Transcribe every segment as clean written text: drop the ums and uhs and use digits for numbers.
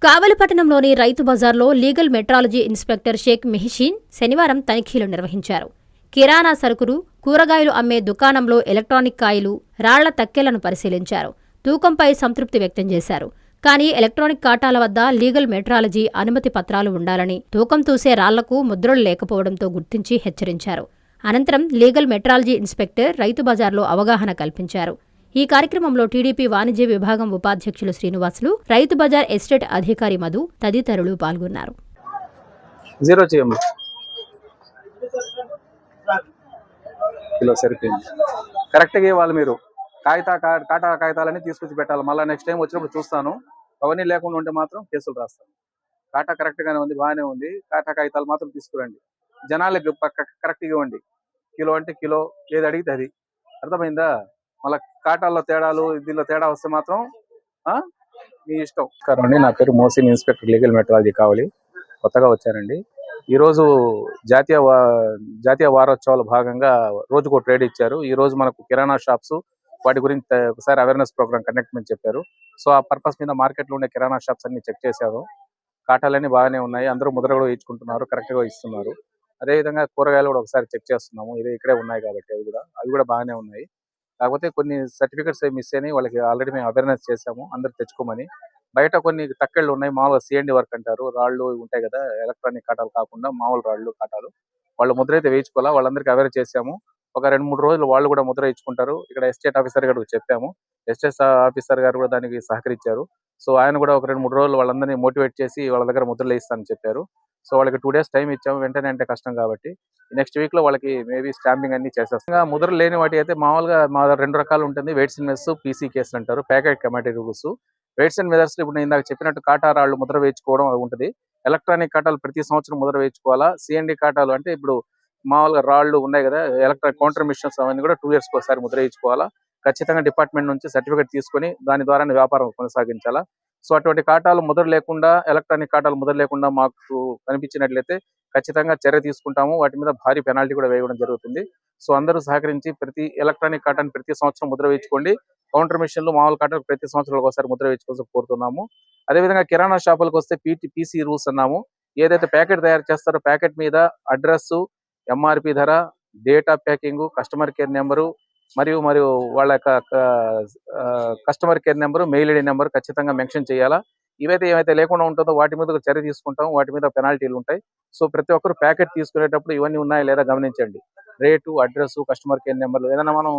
కావలిపట్టణంలోని రైతు బజార్లో legal metrology inspector Sheikh మెహషీన్ శనివారం తనిఖీలు నిర్వహించారు. కిరాణా సరుకులు, కూరగాయలు అమ్మే దుకాణంలో ఎలక్ట్రానిక్ కాయలు, రాళ్ల తక్కెలను పరిశీలించారు. తూకంపై సంతృప్తి వ్యక్తం చేశారు. కానీ ఎలక్ట్రానిక్ కాటాల వద్ద లీగల్ మెట్రాలజీ అనుమతి పత్రాలు ఉండాలని, తూకం తూసే రాళ్లకు ముద్రలు లేకపోవడంతో గుర్తించి హెచ్చరించారు. అనంతరం లీగల్ మెట్రాలజీ ఇన్స్పెక్టర్ రైతు బజార్లో అవగాహన కల్పించారు. ఈ కార్యక్రమంలో టీడీపీ వాణిజ్య విభాగం ఉపాధ్యక్షులు శ్రీనివాసులు, రైతు బజార్ ఎస్టేట్ అధికారి మధు తదితరులు పాల్గొన్నారు. కరెక్ట్గా ఇవ్వాలి. మీరు కాటా కాగితాలన్నీ తీసుకొచ్చి పెట్టాలి. మళ్ళీ నెక్స్ట్ టైం వచ్చినప్పుడు చూస్తాను. అవన్నీ లేకుండా ఉంటే మాత్రం కేసులు రాస్తాను. కాటా కరెక్ట్గానే ఉంది, బాగానే ఉంది. కాటా కాగితాలు మాత్రం తీసుకురండి. జనాలకి కరెక్ట్గా ఇవ్వండి. కిలో అంటే కిలో, ఏది అడిగితే అది. అర్థమైందా? మళ్ళీ కాటాల్లో తేడాలు, దీనిలో తేడా వస్తే మాత్రం మీ ఇష్టం. నమస్కారం, నా పేరు మోసిన్, ఇన్స్పెక్టర్ లీగల్ మెట్రాలజీ కావాలి. కొత్తగా వచ్చానండి. ఈరోజు జాతీయ వారోత్సవాల భాగంగా రోజుకో ట్రేడ్ ఇచ్చారు. ఈ రోజు మనకు కిరాణా షాప్స్ వాటి గురించి ఒకసారి అవేర్నెస్ ప్రోగ్రామ్ కండక్ట్ అని చెప్పారు. సో ఆ పర్పస్ మీద మార్కెట్లో ఉండే కిరాణా షాప్స్ అన్ని చెక్ చేశారు. కాటాలన్నీ బాగానే ఉన్నాయి. అందరూ ముద్ర కూడా ఇచ్చుకుంటున్నారు, కరెక్ట్గా ఇస్తున్నారు. అదేవిధంగా కూరగాయలు కూడా ఒకసారి చెక్ చేస్తున్నాము. ఇక్కడే ఉన్నాయి కాబట్టి అవి కూడా బాగానే ఉన్నాయి. కాకపోతే కొన్ని సర్టిఫికెట్స్ మిస్ అయినాయి. వాళ్ళకి ఆల్రెడీ మేము అవేర్నెస్ చేసాము, అందరు తెచ్చుకోమని. బయట కొన్ని తక్కెళ్ళు ఉన్నాయి, మామూలుగా సిఎండి వర్క్ అంటారు, రాళ్ళు ఉంటాయి కదా, ఎలక్ట్రానిక్ కాటాలు కాకుండా మామూలు రాళ్ళు కాటాలు. వాళ్ళు ముద్ర అయితే వేయించుకోవాలా, వాళ్ళందరికీ అవేర్ చేసాము. ఒక 2-3 రోజులు వాళ్ళు కూడా ముద్ర వేయించుకుంటారు. ఇక్కడ ఎస్టేట్ ఆఫీసర్ గారు చెప్పాము. ఎస్టేట్ ఆఫీసర్ గారు కూడా దానికి సహకరించారు. సో ఆయన కూడా ఒక 2-3 రోజులు వాళ్ళందరినీ మోటివేట్ చేసి వాళ్ళ దగ్గర ముద్రలు వేయిస్తానని చెప్పారు. సో వాళ్ళకి 2 days టైం ఇచ్చాము. వెంటనే అంటే కష్టం కాబట్టి నెక్స్ట్ వీక్ లో వాళ్ళకి మేబీ స్టాంపింగ్ అన్ని చేసేస్తాం. ముద్రలు లేని వాటి అయితే మామూలుగా మా 2 రకాలు ఉంటుంది. వెయిట్స్ అండ్ మెజర్స్, పీసీ కేసులు అంటారు, packet కమాటీ rules. Weights and measures ఇప్పుడు నేను ఇందాక చెప్పినట్టు కాటా రాళ్ళు ముద్ర వేయించుకోవడం ఉంటుంది. ఎలక్ట్రానిక్ కాటాలు ప్రతి సంవత్సరం ముద్ర వేయించుకోవాలా. సిఎండి కాటాలు అంటే ఇప్పుడు మామూలుగా రాళ్ళు ఉన్నాయి కదా, ఎలక్ట్రానిక్ కౌంటర్ మిషన్స్, అవన్నీ కూడా 2 years ఒకసారి ముద్ర వేయించుకోవాలా. ఖచ్చితంగా డిపార్ట్మెంట్ నుంచి సర్టిఫికేట్ తీసుకొని దాని ద్వారానే వ్యాపారం కొనసాగించాలా. సో అటువంటి కాటాలు ముద్ర లేకుండా, ఎలక్ట్రానిక్ కాటాలు ముద్ర లేకుండా మాకు కనిపించినట్లయితే ఖచ్చితంగా చర్య తీసుకుంటాము. వాటి మీద భారీ పెనాల్టీ కూడా వేయడం జరుగుతుంది. సో అందరూ సహకరించి ప్రతి ఎలక్ట్రానిక్ కాటాన్ని ప్రతి సంవత్సరం ముద్ర వేయించుకోండి. కౌంటర్ మిషన్లు, మామూలు కాటాలు ప్రతి సంవత్సరం ఒకసారి ముద్ర వేయించుకోవాల్సి కోరుతున్నాము. అదేవిధంగా కిరాణా షాపులకు వస్తే పీసీ రూల్స్ అన్నాము. ఏదైతే ప్యాకెట్ తయారు చేస్తారో ప్యాకెట్ మీద అడ్రస్, ఎంఆర్పి ధర, date of packing, customer care number మరియు వాళ్ళ యొక్క customer care number, mail ID number ఖచ్చితంగా మెన్షన్ చేయాలా. ఏమైతే లేకుండా ఉంటుందో వాటి మీద చర్య తీసుకుంటాం. వాటి మీద పెనాల్టీలు ఉంటాయి. సో ప్రతి ఒక్కరు ప్యాకెట్ తీసుకునేటప్పుడు ఇవన్నీ ఉన్నాయా లేదా గమనించండి. రేటు, అడ్రస్, కస్టమర్ కేర్ నెంబర్లు ఏదైనా మనం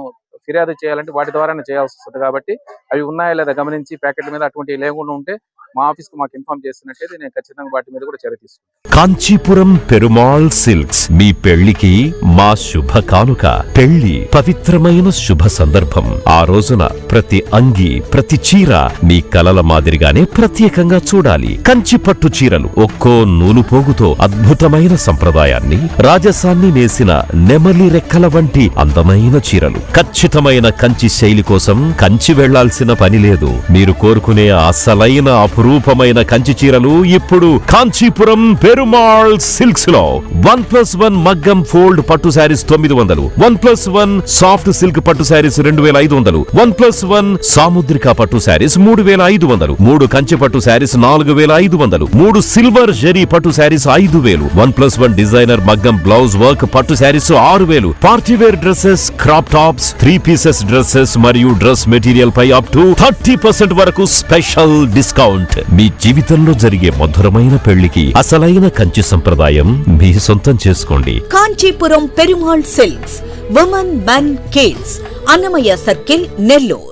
ఫిర్యాదు చేయాలంటే వాటి ద్వారానే చేయాల్సి వస్తుంది. కాబట్టి అవి ఉన్నాయా లేదా గమనించి ప్యాకెట్ మీద అటువంటి లేకుండా ఉంటే మా ఆఫీస్కి మాకు ఇన్ఫార్మ్ చేసినట్టయితే నేను ఖచ్చితంగా వాటి మీద కూడా చర్య తీసుకుంటాను. కాంచీపురం పెరుమాళ్ సిల్క్స్ మీ పెళ్లికి మా శుభ కానుక. పెళ్లి పవిత్రమైన శుభ సందర్భం. ఆ రోజున ప్రతి అంగి, ప్రతి చీర మీ కలల మాదిరిగానే ప్రత్యేకంగా చూడాలి. కంచి పట్టు చీరలు ఒక్కో నూలు పోగుతో అద్భుతమైన సంప్రదాయాన్ని, రాజసాన్ని నేసిన నెమలి రెక్కల వంటి అందమైన చీరలు. ఖచ్చితమైన కంచి శైలి కోసం కంచి వెళ్లాల్సిన పని లేదు. మీరు కోరుకునే అసలైన అపురూపమైన కంచి చీరలు ఇప్పుడు కాంచీపురం పెరుమాళ్ సిల్క్స్ లో 1+1 మగ్గం ఫోల్డ్ పట్టు శారీస్ 900, 1+1 సాఫ్ట్ సిల్క్ పట్టు శారీస్ 2500, 1+1 సాముద్రిక పట్టు శారీస్ 3500, 3 కంచి పట్టు శారీస్ 4500, 3 సిల్వర్ జరీ పట్టు శారీస్ 5000, 1+1 డిజైనర్ మగ్గం బ్లౌజ్ వర్క్ పట్టు sarees 6000, party wear dresses, crop tops, 3 pieces dresses మరియు డ్రెస్ మెటీరియల్ పై అప్ టు 30% వరకు స్పెషల్ డిస్కౌంట్. మీ జీవితంలో జరిగే మధురమైన పెళ్లికి అసలైన కంచి సంప్రదాయం మీ సొంతం చేసుకోండి. Kanchipuram Perumal silks, women, men, kids, Annamayya circle, Nellore.